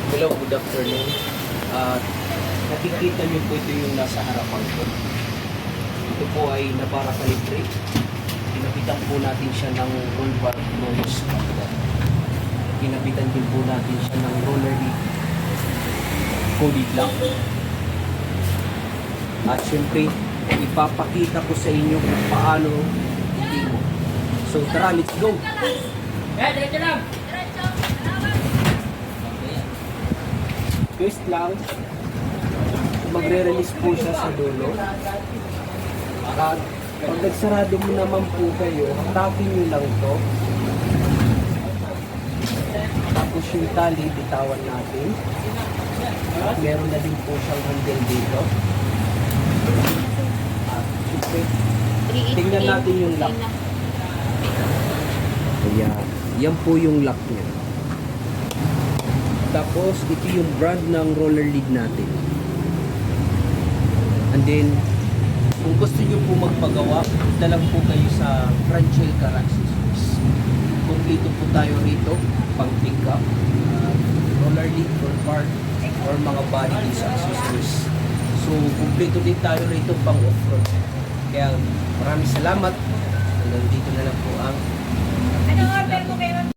Hello, good afternoon. Nakikita niyo po ito yung nasa harapan ko. Ito po ay Navara Calibre. Kinabitan po natin siya ng roll bar nose. Kinabitan din po natin siya ng roller coded lock. At syempre, ipapakita ko sa inyo kung paano hindi mo. So tara, let's go! Diretso lang! Twist lang. Magre-release po siya sa dulo. At pag nagsarado mo naman po kayo, tapin nyo lang to. Tapos yung tali, bitawan natin. At meron na din po siyang handle dito. At syempre, tingnan natin yung lock. Ayan. Yan po yung lock niya. Tapos, ito yung brand ng roller lead natin. And then, kung gusto nyo po magpagawa, punta lang po kayo sa Franchel Car Accessories. Kompleto po tayo rito, pang pick up, roller lead, roll bar, or mga body kits accessories. So, kompleto din tayo rito pang off-road. Kaya, maraming salamat. Hanggang dito na lang po ang Ano order mo kayo?